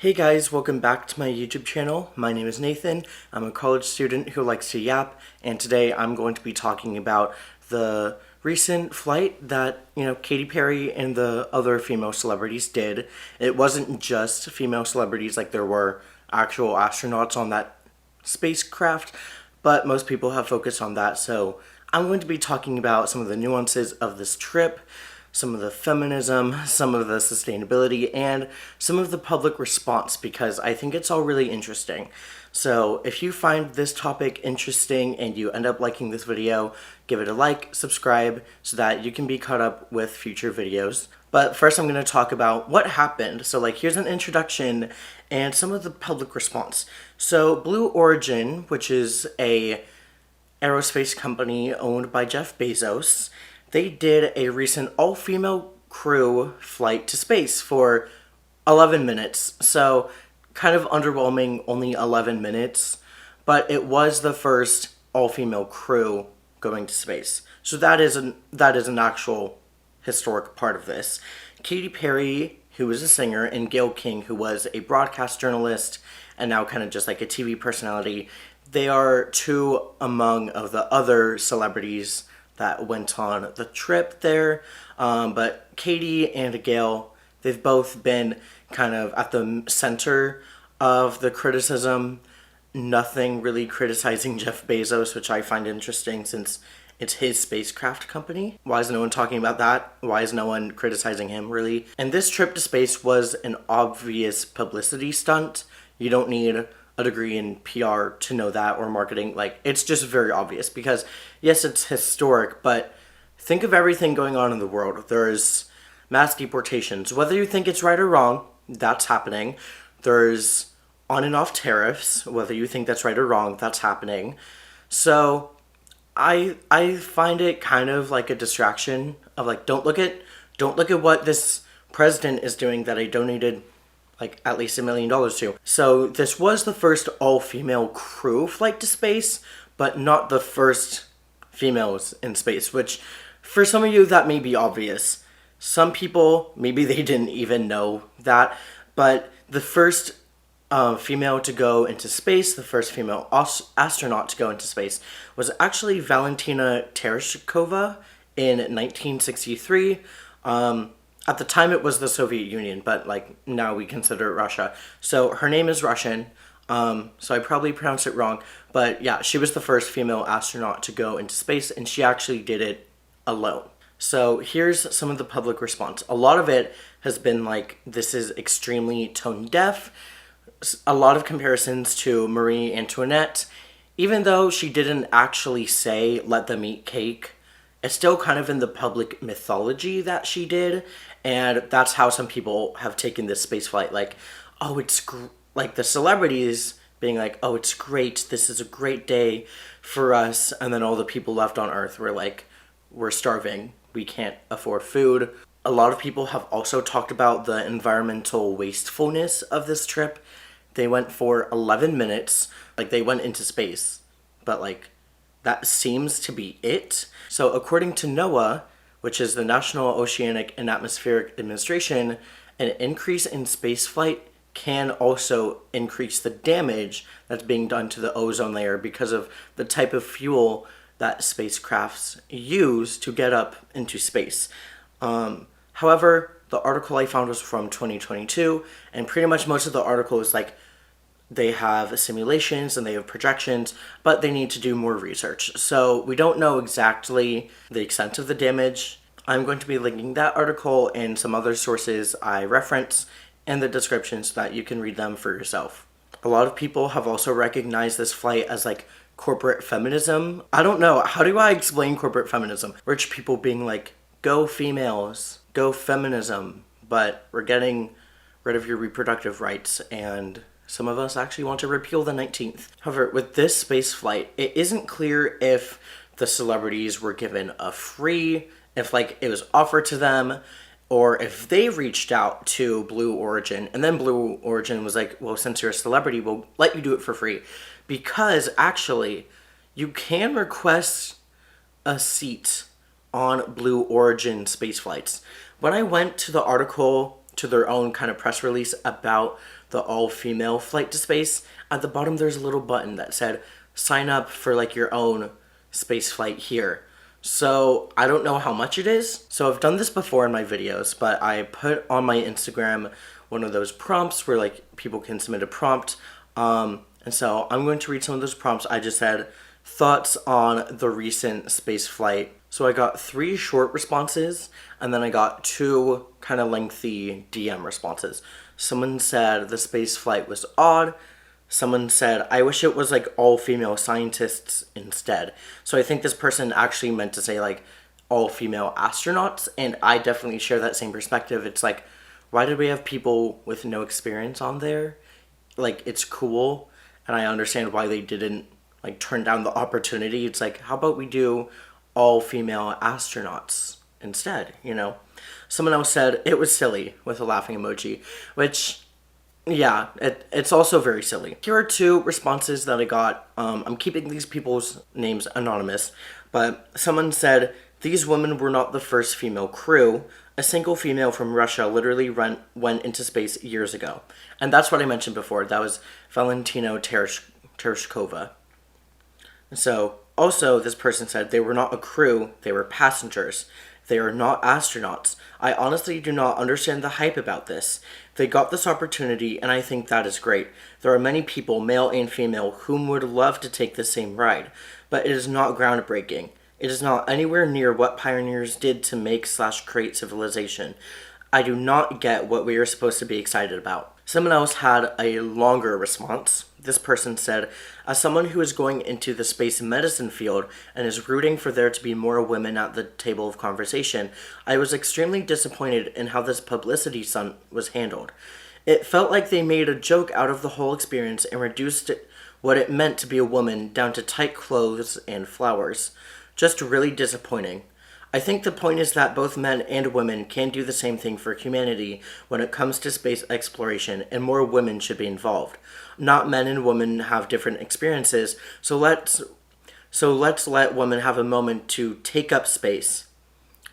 Hey guys, welcome back to my YouTube channel. My name is Nathan. I'm a college student who likes to yap, and today I'm going to be talking about the recent flight that, Katy Perry and the other female celebrities did. It wasn't just female celebrities, like there were actual astronauts on that spacecraft, but most people have focused on that, so I'm going to be talking about some of the nuances of this trip, some of the feminism, some of the sustainability, and some of the public response because I think it's all really interesting. So if you find this topic interesting and you end up liking this video, give it a like, subscribe, so that you can be caught up with future videos. But first I'm going to talk about what happened. So here's an introduction and some of the public response. So Blue Origin, which is a aerospace company owned by Jeff Bezos, they did a recent all-female crew flight to space for 11 minutes. So kind of underwhelming, only 11 minutes, but it was the first all-female crew going to space. So that is an actual historic part of this. Katy Perry, who was a singer, and Gayle King, who was a broadcast journalist and now kind of just like a TV personality, they are two among of the other celebrities that went on the trip there. But Katie and Gayle, they've both been kind of at the center of the criticism. Nothing really criticizing Jeff Bezos, which I find interesting since it's his spacecraft company. Why is no one talking about that? Why is no one criticizing him, really? And this trip to space was an obvious publicity stunt. You don't need a degree in PR to know that, or marketing. It's just very obvious because yes, it's historic, but think of everything going on in the world. There's mass deportations, whether you think it's right or wrong, that's happening. There's on and off tariffs, whether you think that's right or wrong, that's happening. So I find it kind of like a distraction of don't look at what this president is doing that I donated at least $1 million to. So this was the first all-female crew flight to space, but not the first females in space, which for some of you that may be obvious. Some people, maybe they didn't even know that, but the first female to go into space, the first female astronaut to go into space, was actually Valentina Tereshkova in 1963. At the time, it was the Soviet Union, but now we consider it Russia. So her name is Russian, so I probably pronounced it wrong. But yeah, she was the first female astronaut to go into space, and she actually did it alone. So here's some of the public response. A lot of it has been this is extremely tone deaf. A lot of comparisons to Marie Antoinette. Even though she didn't actually say, "let them eat cake," it's still kind of in the public mythology that she did, and that's how some people have taken this spaceflight. The celebrities being "oh, it's great, this is a great day for us," and then all the people left on Earth were we're starving, we can't afford food. A lot of people have also talked about the environmental wastefulness of this trip. They went for 11 minutes, they went into space, but that seems to be it. So according to NOAA, which is the National Oceanic and Atmospheric Administration, an increase in spaceflight can also increase the damage that's being done to the ozone layer because of the type of fuel that spacecrafts use to get up into space. However, the article I found was from 2022, and pretty much most of the article is they have simulations and they have projections, but they need to do more research. So we don't know exactly the extent of the damage. I'm going to be linking that article and some other sources I reference in the description so that you can read them for yourself. A lot of people have also recognized this flight as corporate feminism. I don't know, how do I explain corporate feminism? Rich people being go females, go feminism, but we're getting rid of your reproductive rights, and some of us actually want to repeal the 19th. However, with this space flight, it isn't clear if the celebrities were given a free, if it was offered to them, or if they reached out to Blue Origin, and then Blue Origin was well, since you're a celebrity, we'll let you do it for free. Because actually, you can request a seat on Blue Origin space flights. When I went to the article, to their own kind of press release about the all-female flight to space, at the bottom there's a little button that said, sign up for like your own space flight here. So I don't know how much it is. So I've done this before in my videos, but I put on my Instagram one of those prompts where like people can submit a prompt. And so I'm going to read some of those prompts. I just said thoughts on the recent space flight. So I got 3 short responses, and then I got 2 kind of lengthy DM responses. Someone said the space flight was odd. Someone said, I wish it was like all female scientists instead. So I think this person actually meant to say like all female astronauts, and I definitely share that same perspective. It's like, why did we have people with no experience on there? Like, it's cool, and I understand why they didn't like turn down the opportunity. It's like, how about we do all female astronauts instead, you know? Someone else said it was silly with a laughing emoji, which, yeah, it's also very silly. Here are 2 responses that I got. I'm keeping these people's names anonymous, but someone said, these women were not the first female crew. A single female from Russia literally went into space years ago. And that's what I mentioned before. That was Valentina Tereshkova. So, also, this person said they were not a crew, they were passengers. They are not astronauts. I honestly do not understand the hype about this. They got this opportunity, and I think that is great. There are many people, male and female, whom would love to take the same ride, but it is not groundbreaking. It is not anywhere near what pioneers did to make/create civilization. I do not get what we are supposed to be excited about. Someone else had a longer response. This person said, as someone who is going into the space medicine field and is rooting for there to be more women at the table of conversation, I was extremely disappointed in how this publicity stunt was handled. It felt like they made a joke out of the whole experience and reduced what it meant to be a woman down to tight clothes and flowers. Just really disappointing. I think the point is that both men and women can do the same thing for humanity when it comes to space exploration, and more women should be involved. Not men and women have different experiences, so let's let women have a moment to take up space.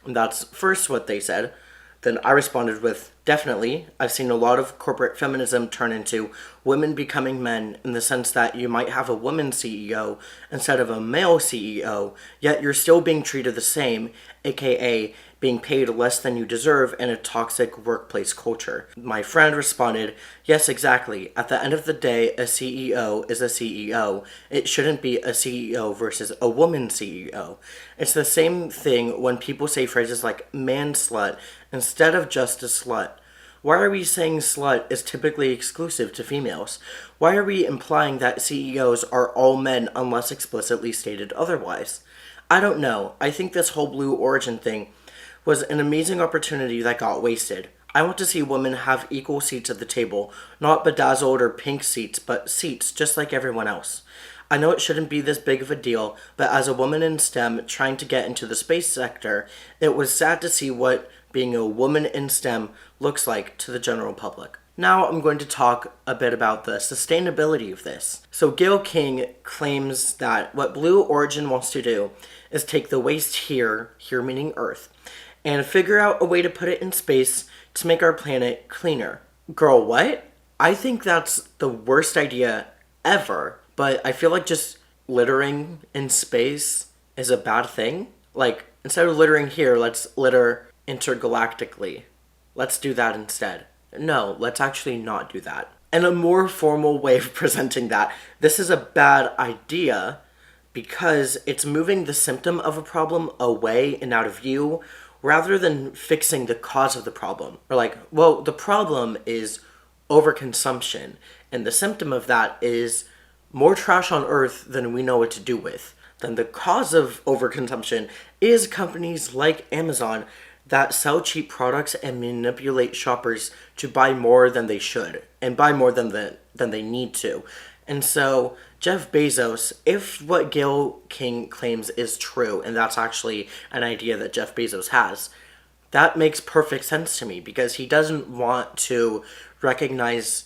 And that's first what they said. Then I responded with, definitely. I've seen a lot of corporate feminism turn into women becoming men, in the sense that you might have a woman CEO instead of a male CEO, yet you're still being treated the same, aka being paid less than you deserve in a toxic workplace culture. My friend responded, yes, exactly. At the end of the day, a CEO is a CEO. It shouldn't be a CEO versus a woman CEO. It's the same thing when people say phrases like man slut instead of just a slut. Why are we saying slut is typically exclusive to females? Why are we implying that CEOs are all men unless explicitly stated otherwise? I don't know. I think this whole Blue Origin thing was an amazing opportunity that got wasted. I want to see women have equal seats at the table, not bedazzled or pink seats, but seats just like everyone else. I know it shouldn't be this big of a deal, but as a woman in STEM trying to get into the space sector, it was sad to see what being a woman in STEM looks like to the general public. Now I'm going to talk a bit about the sustainability of this. So Gail King claims that what Blue Origin wants to do is take the waste here meaning Earth, and figure out a way to put it in space to make our planet cleaner. Girl, what? I think that's the worst idea ever, but I feel like just littering in space is a bad thing. Like, instead of littering here, let's litter intergalactically. Let's do that instead. No, let's actually not do that. And a more formal way of presenting that, this is a bad idea because it's moving the symptom of a problem away and out of view rather than fixing the cause of the problem. Or like, well, the problem is overconsumption, and the symptom of that is more trash on Earth than we know what to do with. Then the cause of overconsumption is companies like Amazon that sell cheap products and manipulate shoppers to buy more than they should, and buy more than they need to. And so Jeff Bezos, if what Gail King claims is true, and that's actually an idea that Jeff Bezos has, that makes perfect sense to me, because he doesn't want to recognize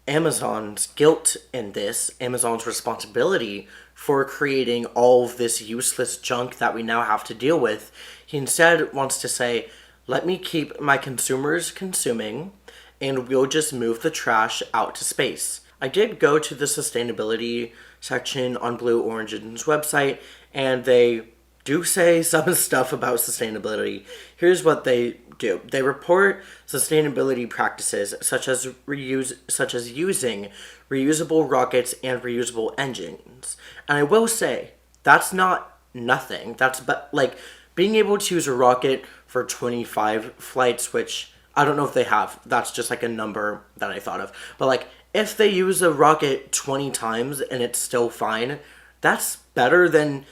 Amazon's guilt in this, Amazon's responsibility for creating all of this useless junk that we now have to deal with. He instead wants to say, let me keep my consumers consuming and we'll just move the trash out to space. I did go to the sustainability section on Blue Origin's website, and they do say some stuff about sustainability. Here's what they do. They report sustainability practices such as using reusable rockets and reusable engines. And I will say, that's not nothing. That's like being able to use a rocket for 25 flights, which I don't know if they have. That's just like a number that I thought of. But like if they use a rocket 20 times and it's still fine, that's better than,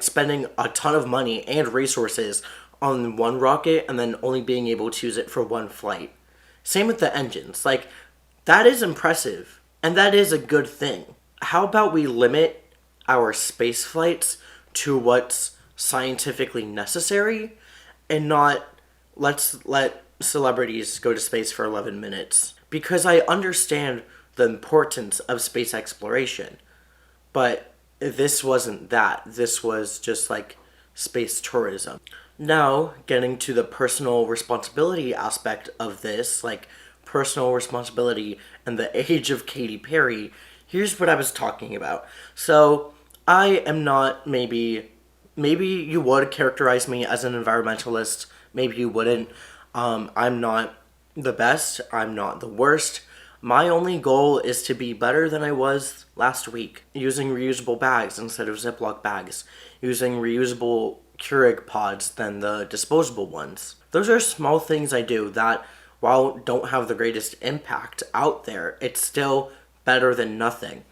spending a ton of money and resources on one rocket and then only being able to use it for one flight. Same with the engines. Like, that is impressive, and that is a good thing. How about we limit our space flights to what's scientifically necessary and not let's let celebrities go to space for 11 minutes? Because I understand the importance of space exploration, but this wasn't that. This was just like space tourism. Now, getting to the personal responsibility aspect of this, like personal responsibility and the age of Katy Perry, here's what I was talking about. So, I am not maybe you would characterize me as an environmentalist, maybe you wouldn't. I'm not the best, I'm not the worst. My only goal is to be better than I was last week, using reusable bags instead of Ziploc bags, using reusable Keurig pods than the disposable ones. Those are small things I do that, while don't have the greatest impact out there, it's still better than nothing.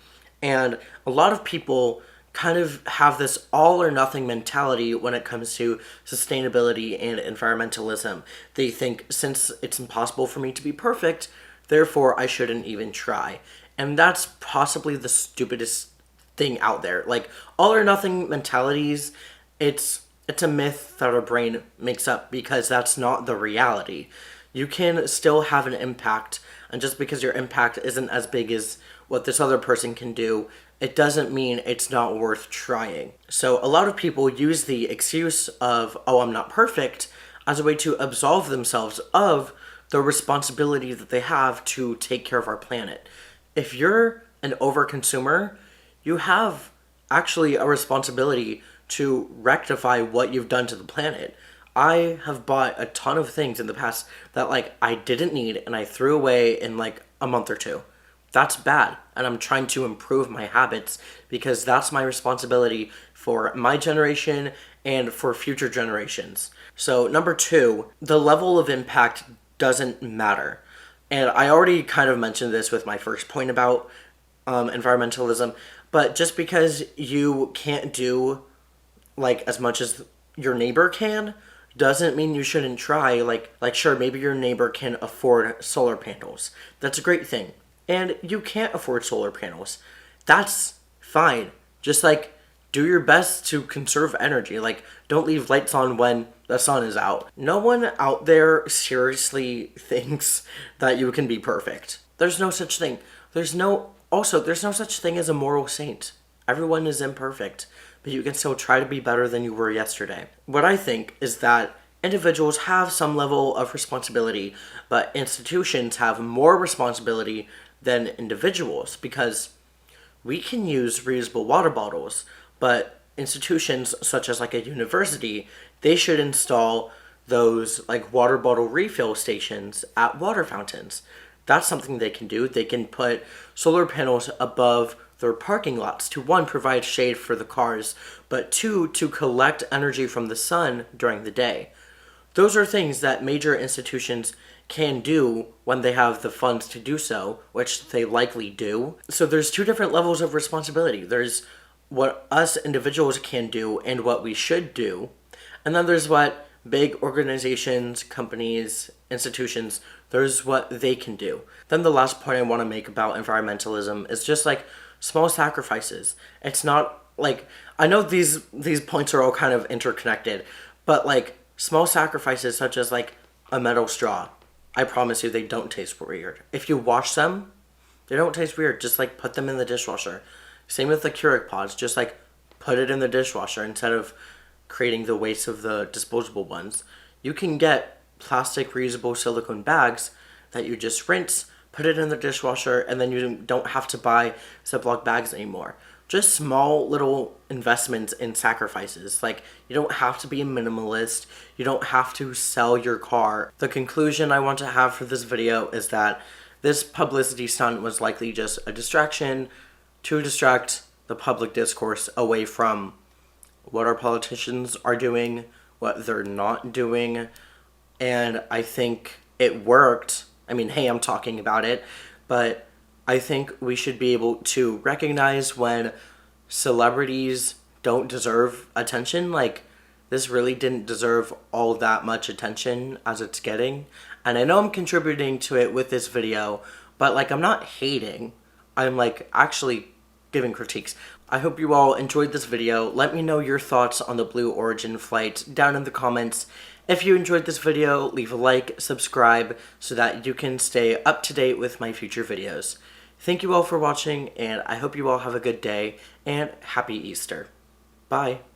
And a lot of people kind of have this all or nothing mentality when it comes to sustainability and environmentalism. They think, since it's impossible for me to be perfect, therefore I shouldn't even try. And that's possibly the stupidest thing out there. Like, all or nothing mentalities, it's a myth that our brain makes up because that's not the reality. You can still have an impact, and just because your impact isn't as big as what this other person can do, it doesn't mean it's not worth trying. So a lot of people use the excuse of, oh, I'm not perfect, as a way to absolve themselves of the responsibility that they have to take care of our planet. If you're an overconsumer, you have actually a responsibility to rectify what you've done to the planet. I have bought a ton of things in the past that I didn't need and I threw away in a month or two. That's bad, and I'm trying to improve my habits because that's my responsibility for my generation and for future generations. So number 2, the level of impact doesn't matter. And I already kind of mentioned this with my first point about environmentalism, but just because you can't do as much as your neighbor can doesn't mean you shouldn't try. Sure, maybe your neighbor can afford solar panels. That's a great thing. And you can't afford solar panels. That's fine. Just do your best to conserve energy. Don't leave lights on when the sun is out. No one out there seriously thinks that you can be perfect. There's no such thing. There's no such thing as a moral saint. Everyone is imperfect, but you can still try to be better than you were yesterday. What I think is that individuals have some level of responsibility, but institutions have more responsibility than individuals, because we can use reusable water bottles, but institutions such as a university, they should install those water bottle refill stations at water fountains. That's something they can do. They can put solar panels above their parking lots to, 1, provide shade for the cars, but 2, to collect energy from the sun during the day. Those are things that major institutions can do when they have the funds to do so, which they likely do. So there's 2 different levels of responsibility. There's what us individuals can do and what we should do, and then there's what big organizations, companies, institutions, there's what they can do. Then the last point I want to make about environmentalism is just small sacrifices. It's not I know these points are all kind of interconnected, but small sacrifices such as a metal straw. I promise you they don't taste weird. If you wash them, they don't taste weird. Just put them in the dishwasher. Same with the Keurig pods. Just put it in the dishwasher instead of creating the waste of the disposable ones. You can get plastic reusable silicone bags that you just rinse, put it in the dishwasher, and then you don't have to buy Ziploc bags anymore. Just small little investments and sacrifices. Like, you don't have to be a minimalist. You don't have to sell your car. The conclusion I want to have for this video is that this publicity stunt was likely just a distraction to distract the public discourse away from what our politicians are doing, what they're not doing, and I think it worked. I mean, hey, I'm talking about it, but I think we should be able to recognize when celebrities don't deserve attention. Like, this really didn't deserve all that much attention as it's getting. And I know I'm contributing to it with this video, but like, I'm not hating. I'm like actually giving critiques. I hope you all enjoyed this video. Let me know your thoughts on the Blue Origin flight down in the comments. If you enjoyed this video, leave a like, subscribe, so that you can stay up to date with my future videos. Thank you all for watching, and I hope you all have a good day, and happy Easter. Bye.